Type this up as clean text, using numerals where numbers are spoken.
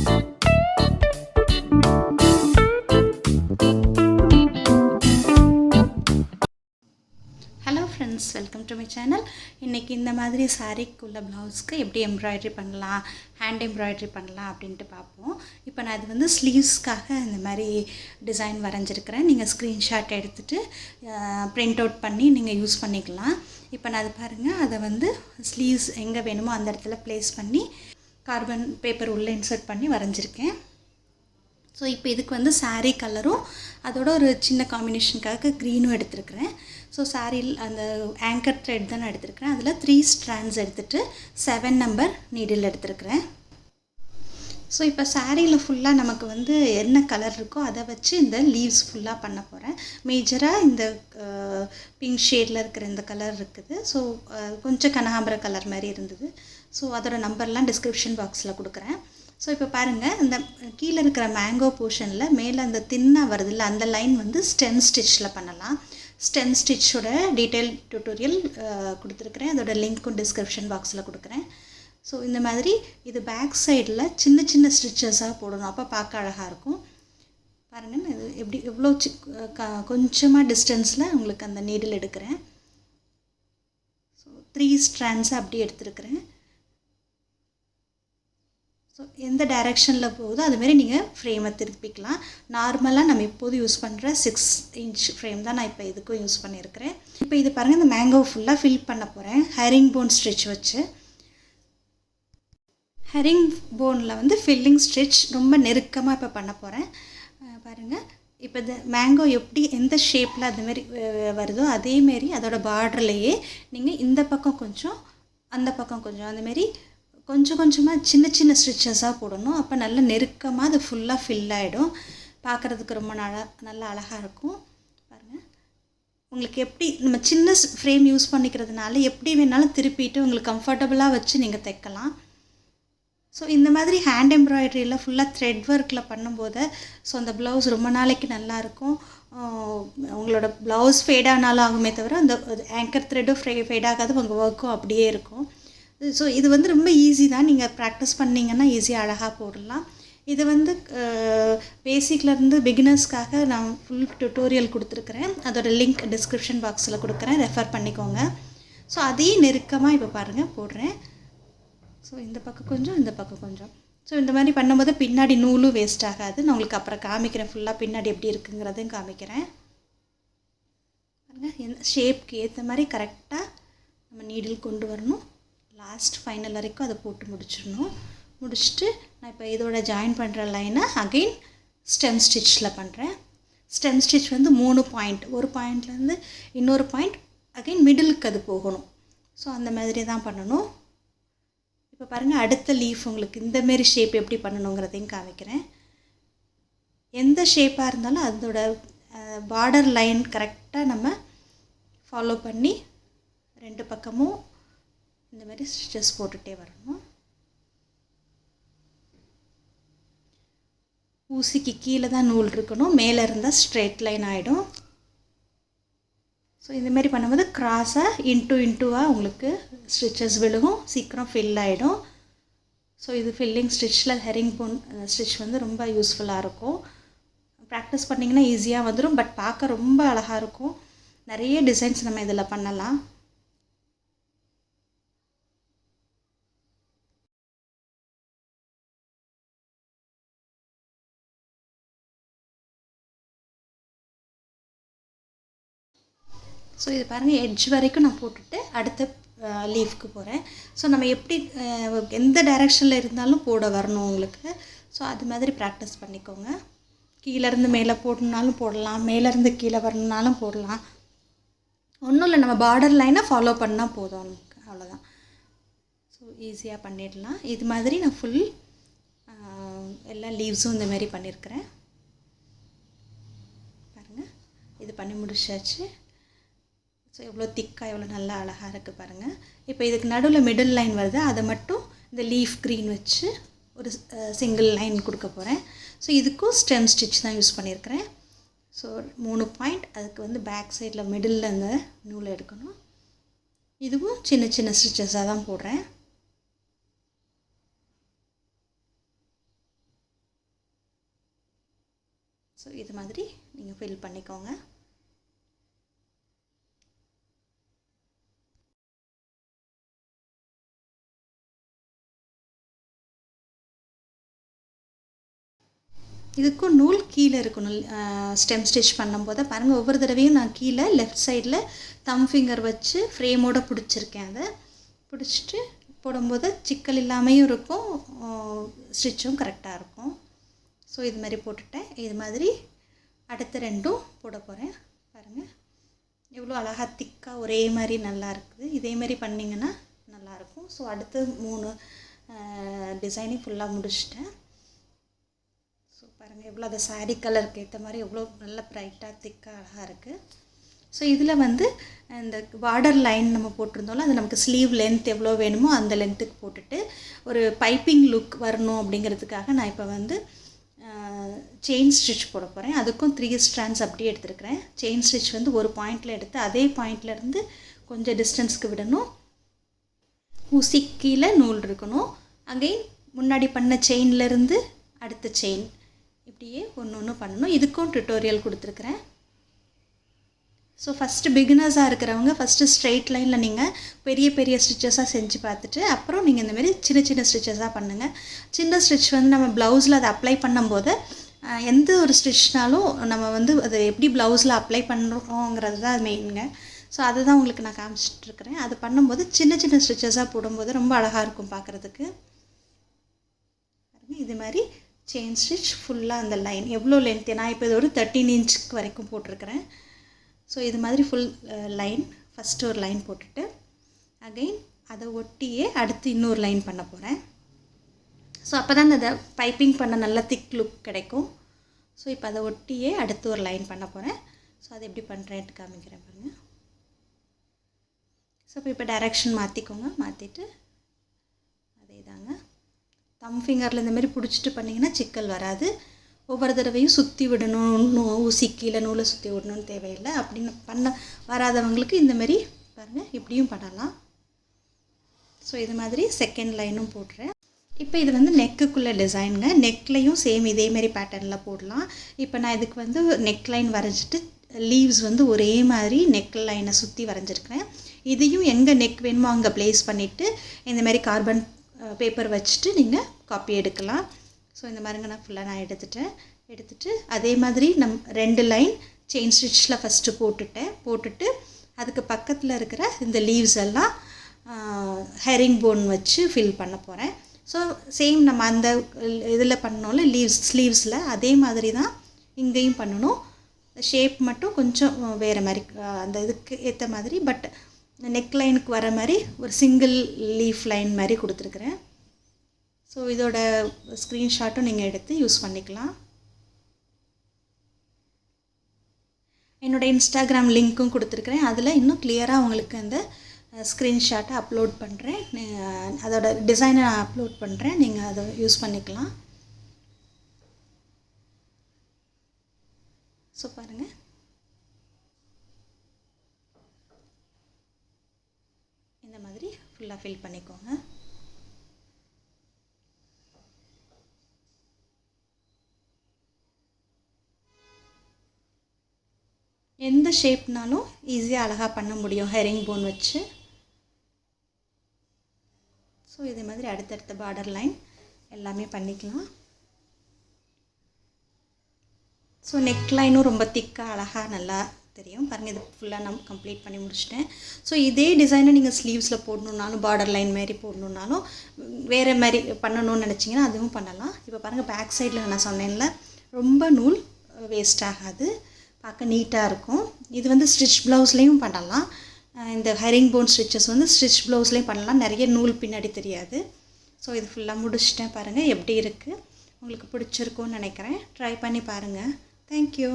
Hello friends, welcome to my channel. இன்றைக்கி இந்த மாதிரி சாரீக்குள்ள ப்ளவுஸ்க்கு எப்படி எம்ப்ராய்டரி பண்ணலாம், ஹேண்ட் எம்ப்ராய்டரி பண்ணலாம் அப்படின்ட்டு பார்ப்போம். இப்போ நான் அது வந்து ஸ்லீவ்ஸ்க்காக இந்த மாதிரி டிசைன் வரைஞ்சிருக்கிறேன். நீங்கள் ஸ்க்ரீன்ஷாட் எடுத்துகிட்டு பிரிண்ட் அவுட் பண்ணி நீங்கள் யூஸ் பண்ணிக்கலாம். இப்போ நான் அது பாருங்கள், அதை வந்து ஸ்லீவ்ஸ் எங்கே வேணுமோ அந்த இடத்துல ப்ளேஸ் பண்ணி கார்பன் பேப்பர் உள்ளே இன்சர்ட் பண்ணி வரைஞ்சிருக்கேன். ஸோ இப்போ இதுக்கு வந்து சாரீ கலரும் அதோட ஒரு சின்ன காம்பினேஷனுக்காக க்ரீனும் எடுத்துருக்கிறேன். ஸோ சாரியில் அந்த ஆங்கர் த்ரெட் தான் நான் எடுத்துருக்கிறேன். அதில் 3 ஸ்ட்ராண்ட்ஸ் எடுத்துகிட்டு 7 நம்பர் நீடில் எடுத்துருக்கிறேன். ஸோ இப்போ சாரியில் ஃபுல்லாக நமக்கு வந்து என்ன கலர் இருக்கோ அதை வச்சு இந்த லீவ்ஸ் ஃபுல்லாக பண்ண போகிறேன். மேஜராக இந்த பிங்க் ஷேடில் இருக்கிற இந்த கலர் இருக்குது. ஸோ கொஞ்சம் கனகாம்பர கலர் மாதிரி இருந்தது. ஸோ அதோட நம்பர்லாம் டிஸ்கிரிப்ஷன் பாக்ஸில் கொடுக்குறேன். ஸோ இப்போ பாருங்கள், இந்த கீழே இருக்கிற மேங்கோ போர்ஷனில் மேலே அந்த தின்னாக வருதில்ல, அந்த லைன் வந்து ஸ்டெம் ஸ்டிச்சில் பண்ணலாம். ஸ்டெம் ஸ்டிச்சோட டீட்டெயில் டியூட்டோரியல் கொடுத்துருக்குறேன். அதோட லிங்க்கும் டிஸ்கிரிப்ஷன் பாக்ஸில் கொடுக்குறேன். ஸோ இந்த மாதிரி இது பேக் சைடில் சின்ன சின்ன ஸ்டிச்சஸாக போடணும், அப்போ பார்க்க அழகாக இருக்கும். பாருங்கள், இது எப்படி எவ்வளோ கொஞ்சமாக டிஸ்டன்ஸில் உங்களுக்கு அந்த நீடில் எடுக்கிறேன். ஸோ 3 ஸ்ட்ராண்ட்ஸை அப்படி எடுத்துருக்கிறேன். ஸோ எந்த டைரெக்ஷனில் போகுதோ அதுமாரி நீங்கள் ஃப்ரேமை திருப்பிக்கலாம். நார்மலாக நம்ம எப்போதும் யூஸ் பண்ணுற 6 இன்ச் ஃப்ரேம் தான் நான் இப்போ இதுக்கும் யூஸ் பண்ணியிருக்கிறேன். இப்போ இது பாருங்கள், இந்த மேங்கோ ஃபுல்லாக ஃபில் பண்ண போகிறேன் ஹெரிங் போன் ஸ்டிச் வச்சு. ஹெரிங் போனில் வந்து ஃபில்லிங் ஸ்டிச் ரொம்ப நெருக்கமாக இப்போ பண்ண போகிறேன். பாருங்கள், இப்போ இந்த மேங்கோ எப்படி எந்த ஷேப்பில் அதுமாரி வருதோ அதேமாரி அதோட பார்டர்லேயே நீங்கள் இந்த பக்கம் கொஞ்சம் அந்த பக்கம் கொஞ்சம் அந்தமாரி கொஞ்சம் கொஞ்சமாக சின்ன சின்ன ஸ்டிச்சஸாக போடணும். அப்போ நல்ல நெருக்கமாக அது ஃபுல்லாக ஃபில் ஆகிடும். பார்க்குறதுக்கு ரொம்ப நல்லா அழகாக இருக்கும். பாருங்கள், உங்களுக்கு எப்படி நம்ம சின்ன ஃப்ரேம் யூஸ் பண்ணிக்கிறதுனால எப்படி வேணாலும் திருப்பிட்டு உங்களுக்கு கம்ஃபர்டபுளாக வச்சு நீங்கள் தைக்கலாம். ஸோ இந்த மாதிரி ஹேண்ட் எம்ப்ராய்டரியில் ஃபுல்லாக த்ரெட் ஒர்க்கில் பண்ணும்போது ஸோ அந்த ப்ளவுஸ் ரொம்ப நாளைக்கு நல்லாயிருக்கும். உங்களோட ப்ளவுஸ் ஃபேடானாலும் ஆகுமே தவிர அந்த ஆங்கர் த்ரெட்டும் ஃபேடாகாது, உங்கள் ஒர்க்கும் அப்படியே இருக்கும். ஸோ இது வந்து ரொம்ப ஈஸி தான். நீங்கள் ப்ராக்டிஸ் பண்ணிங்கன்னா ஈஸியாக அழகாக போடலாம். இது வந்து பேசிக்லேருந்து பிகினர்ஸ்க்காக நான் ஃபுல் டியூட்டோரியல் கொடுத்துருக்குறேன். அதோட லிங்க் டிஸ்கிரிப்ஷன் பாக்ஸில் கொடுக்குறேன், ரெஃபர் பண்ணிக்கோங்க. ஸோ அதையும் நெருக்கமாக இப்போ பாருங்கள் போடுறேன். ஸோ இந்த பக்கம் கொஞ்சம் இந்த பக்கம் கொஞ்சம். ஸோ இந்த மாதிரி பண்ணும்போது பின்னாடி நூலும் வேஸ்ட் ஆகாது. நான் உங்களுக்கு அப்புறம் காமிக்கிறேன், ஃபுல்லாக பின்னாடி எப்படி இருக்குங்கிறதையும் காமிக்கிறேன். பாருங்கள், எந்த ஷேப்க்கு ஏற்ற மாதிரி கரெக்டாக நம்ம நீடில் கொண்டு வரணும். லாஸ்ட் ஃபைனல் வரைக்கும் அதை போட்டு முடிச்சிடணும். முடிச்சுட்டு நான் இப்போ இதோட ஜாயின் பண்ணுற லைனை அகெயின் ஸ்டெம் ஸ்டிச்சில் பண்ணுறேன். ஸ்டெம் ஸ்டிச் வந்து 3 பாயிண்ட், ஒரு பாயிண்ட்லேருந்து இன்னொரு பாயிண்ட் அகெயின் மிடிலுக்கு அது போகணும். ஸோ அந்த மாதிரி தான் பண்ணணும். இப்போ பாருங்கள், அடுத்த லீஃப் உங்களுக்கு இந்தமாரி ஷேப் எப்படி பண்ணணுங்கிறதையும் காமிக்கிறேன். எந்த ஷேப்பாக இருந்தாலும் அதோட பார்டர் லைன் கரெக்டாக நம்ம ஃபாலோ பண்ணி 2 பக்கமும் இந்த மாதிரி ஸ்டிச்சஸ் போட்டுகிட்டே வரணும். ஊசிக்கு கீழே தான் நூல் இருக்கணும், மேலே இருந்தால் ஸ்ட்ரெயிட் லைன் ஆகிடும். ஸோ இந்தமாரி பண்ணும்போது க்ராஸாக இன்ட்டுவாக உங்களுக்கு ஸ்டிச்சஸ் விழுகும், சீக்கிரம் ஃபில் ஆகிடும். ஸோ இது ஃபில்லிங் ஸ்டிச்சில் ஹெரிங் போன் ஸ்டிச் வந்து ரொம்ப யூஸ்ஃபுல்லாக இருக்கும். ப்ராக்டிஸ் பண்ணிங்கன்னா ஈஸியாக வந்துடும். பட் பார்க்க ரொம்ப அழகாக இருக்கும். நிறைய டிசைன்ஸ் நம்ம இதில் பண்ணலாம். ஸோ இது பாருங்கள், எட்ஜ் வரைக்கும் நான் போட்டுட்டு அடுத்த லீஃப்க்கு போகிறேன். ஸோ நம்ம எப்படி எந்த டைரெக்ஷனில் இருந்தாலும் போட வரணும் உங்களுக்கு. ஸோ அது மாதிரி ப்ராக்டிஸ் பண்ணிக்கோங்க. கீழேருந்து மேலே போடணுன்னாலும் போடலாம், மேலேருந்து கீழே வரணுன்னாலும் போடலாம். ஒன்றும் இல்லை, நம்ம பார்டர் லைனை ஃபாலோ பண்ணால் போதும் நமக்கு, அவ்வளோதான். ஸோ ஈஸியாக பண்ணிடலாம். இது மாதிரி நான் ஃபுல் எல்லா லீவ்ஸும் இந்த மாதிரி பண்ணியிருக்கிறேன். பாருங்கள், இது பண்ணி முடிச்சாச்சு. ஸோ எவ்வளோ திக்காக எவ்வளோ நல்லா அழகாக இருக்குது பாருங்கள். இப்போ இதுக்கு நடுவில் மிடில் லைன் வருது, அதை மட்டும் இந்த லீஃப் க்ரீன் வச்சு ஒரு சிங்கிள் லைன் கொடுக்க போகிறேன். ஸோ இதுக்கும் ஸ்டெம் ஸ்டிச் தான் யூஸ் பண்ணியிருக்கிறேன். ஸோ 3 பாயிண்ட், அதுக்கு வந்து பேக் சைடில் மிடில் அந்த நூலை எடுக்கணும். இதுவும் சின்ன சின்ன ஸ்டிச்சஸாக தான் போடுறேன். ஸோ இது மாதிரி நீங்கள் ஃபில் பண்ணிக்கோங்க. இதுக்கும் நூல் கீழே இருக்கணும். ஸ்டெம் ஸ்டிச் பண்ணும்போது பாருங்கள், ஒவ்வொரு தடவையும் நான் கீழே லெஃப்ட் சைடில் தம் ஃபிங்கர் வச்சு ஃப்ரேமோடு பிடிச்சிருக்கேன். அதை பிடிச்சிட்டு போடும்போது சிக்கல் இல்லாமையும் இருக்கும், ஸ்டிச்சும் கரெக்டாக இருக்கும். ஸோ இது மாதிரி போட்டுட்டேன். இது மாதிரி அடுத்த ரெண்டும் போட போகிறேன். பாருங்கள் எவ்வளோ அழகாக திக்காக ஒரே மாதிரி நல்லா இருக்குது. இதேமாரி பண்ணிங்கன்னா நல்லாயிருக்கும். ஸோ அடுத்து 3 டிசைனையும் ஃபுல்லாக முடிச்சிட்டேன். ஸோ பாருங்கள் எவ்வளோ அந்த சாரீ கலருக்கு ஏற்ற மாதிரி எவ்வளோ நல்ல ப்ரைட்டாக திக்காக அழகாக இருக்குது. ஸோ இதில் வந்து இந்த பார்டர் லைன் நம்ம போட்டிருந்தோம்ல, அது நமக்கு ஸ்லீவ் லென்த் எவ்வளோ வேணுமோ அந்த லென்த்துக்கு போட்டுட்டு ஒரு பைப்பிங் லுக் வரணும் அப்படிங்கிறதுக்காக நான் இப்போ வந்து செயின் ஸ்டிச் போட போகிறேன். அதுக்கும் 3 strands அப்படியே எடுத்துருக்கிறேன். செயின் ஸ்டிச் வந்து ஒரு பாயிண்டில் எடுத்து அதே பாயிண்ட்லேருந்து கொஞ்சம் டிஸ்டன்ஸ்க்கு விடணும். ஊசி கீழே நூல் இருக்கணும். அகைன் முன்னாடி பண்ண செயின்லேருந்து அடுத்த செயின் இப்படியே ஒன்று ஒன்று பண்ணணும். இதுக்கும் டுட்டோரியல் கொடுத்துருக்குறேன். ஸோ ஃபஸ்ட்டு பிகினர்ஸாக இருக்கிறவங்க ஃபஸ்ட்டு ஸ்ட்ரெயிட் லைனில் நீங்கள் பெரிய பெரிய ஸ்டிச்சஸாக செஞ்சு பார்த்துட்டு அப்புறம் நீங்கள் இந்தமாரி சின்ன சின்ன ஸ்டிச்சஸாக பண்ணுங்கள். சின்ன ஸ்டிச் வந்து நம்ம ப்ளவுஸில் அதை அப்ளை பண்ணும்போது எந்த ஒரு ஸ்டிச்னாலும் நம்ம வந்து அதை எப்படி ப்ளவுஸில் அப்ளை பண்ணுறோங்கிறது தான் மெயினுங்க. ஸோ அதுதான் உங்களுக்கு நான் காமிச்சிட்ருக்கிறேன். அது பண்ணும்போது சின்ன சின்ன ஸ்டிச்சஸாக போடும்போது ரொம்ப அழகாக இருக்கும் பார்க்குறதுக்கு. இது மாதிரி செயின் ஸ்டிச் ஃபுல்லாக அந்த லைன் எவ்வளோ லென்த்து, நான் இப்போ இது ஒரு 13 inch வரைக்கும் போட்டிருக்கிறேன். ஸோ இது மாதிரி ஃபுல் லைன் ஃபஸ்ட்டு ஒரு லைன் போட்டுட்டு அகைன் அதை ஒட்டியே அடுத்து இன்னொரு லைன் பண்ண போகிறேன். ஸோ அப்போ தான் அந்த பைப்பிங் பண்ண நல்லா திக் லுக் கிடைக்கும். ஸோ இப்போ அதை ஒட்டியே அடுத்து ஒரு லைன் பண்ண போகிறேன். ஸோ அதை எப்படி பண்ணுறேன்ட்டு காமிக்கிறேன் பாருங்கள். ஸோ இப்போ டைரெக்ஷன் மாற்றிக்கோங்க. மாற்றிட்டு அதே தாங்க தம் ஃபிங்கரில் இந்தமாரி பிடிச்சிட்டு பண்ணிங்கன்னா சிக்கல் வராது. ஒவ்வொரு தடவையும் சுற்றி விடணும், ஊசி கீழே நூலை சுற்றி விடணும்னு தேவையில்லை. அப்படின்னு பண்ண வராதவங்களுக்கு இந்தமாரி பாருங்கள் இப்படியும் பண்ணலாம். ஸோ இது மாதிரி செகண்ட் லைனும் போடுறேன். இப்போ இது வந்து நெக்குக்குள்ளே டிசைனுங்க. நெக்லையும் சேம் இதேமாரி பேட்டர்னில் போடலாம். இப்போ நான் இதுக்கு வந்து நெக் லைன் வரைஞ்சிட்டு லீவ்ஸ் வந்து ஒரே மாதிரி நெக் லைனை சுற்றி வரைஞ்சிருக்கிறேன். இதையும் எங்கே நெக் வேணுமோ அங்கே ப்ளேஸ் பண்ணிவிட்டு இந்தமாரி கார்பன் பேப்பர் வச்சுட்டு நீங்கள் காப்பி எடுக்கலாம். ஸோ இந்த மாதிரிங்க நான் ஃபுல்லாக எடுத்துட்டு அதே மாதிரி 2 லைன் செயின் ஸ்டிச்சில் ஃபஸ்ட்டு போட்டுட்டு அதுக்கு பக்கத்தில் இருக்கிற இந்த லீவ்ஸ் எல்லாம் ஹெரிங் போன் வச்சு ஃபில் பண்ண போகிறேன். ஸோ சேம் நம்ம அந்த இதில் பண்ணோம்ல ஸ்லீவ்ஸில் அதே மாதிரி தான் இங்கேயும் பண்ணணும். ஷேப் மட்டும் கொஞ்சம் வேறு மாதிரி அந்த இதுக்கு ஏற்ற மாதிரி, பட் நெக் லைனுக்கு வர மாதிரி ஒரு சிங்கிள் லீஃப் லைன் மாதிரி கொடுத்துருக்குறேன். ஸோ இதோட ஸ்க்ரீன்ஷாட்டும் நீங்கள் எடுத்து யூஸ் பண்ணிக்கலாம். என்னோடய இன்ஸ்டாகிராம் லிங்க்கும் கொடுத்துருக்குறேன். அதில் இன்னும் கிளியராக உங்களுக்கு அந்த ஸ்க்ரீன்ஷாட்டை அப்லோட் பண்ணுறேன். அதோட டிசைனை நான் அப்லோட் பண்ணுறேன். நீங்கள் அதை யூஸ் பண்ணிக்கலாம். ஸோ பாருங்கள் இந்த மாதிரி ஃபுல்லாக ஃபில் பண்ணிக்கோங்க. எந்த ஷேப்னாலும் ஈஸியாக அழகாக பண்ண முடியும் ஹெரிங் போன் வச்சு. ஸோ இதே மாதிரி அடுத்தடுத்த பார்டர் லைன் எல்லாமே பண்ணிக்கலாம். ஸோ நெக் லைனும் ரொம்ப திக்காக அழகாக நல்லா தெரியும் பாருங்கள். இது ஃபுல்லாக நான் கம்ப்ளீட் பண்ணி முடிச்சிட்டேன். ஸோ இதே டிசைனை நீங்கள் ஸ்லீவ்ஸில் போடணுன்னாலும் பார்டர் லைன் மாதிரி போடணுன்னாலும் வேறு மாதிரி பண்ணணும்னு நினச்சிங்கன்னா அதுவும் பண்ணலாம். இப்போ பாருங்கள் பேக் சைடில் நான் சொன்னேன்ல ரொம்ப நூல் வேஸ்ட் ஆகாது, பார்க்க நீட்டாக இருக்கும். இது வந்து ஸ்டிச் ப்ளவுஸ்லேயும் பண்ணலாம். இந்த ஹெரிங் போன் ஸ்டிச்சஸ் வந்து ஸ்டிச் ப்ளவுஸ்லேயும் பண்ணலாம். நிறைய நூல் பின்னாடி தெரியாது. ஸோ இது ஃபுல்லாக முடிச்சிட்டேன். பாருங்கள் எப்படி இருக்குது, உங்களுக்கு பிடிச்சிருக்கும்னு நினைக்கிறேன். ட்ரை பண்ணி பாருங்கள். தேங்க்யூ.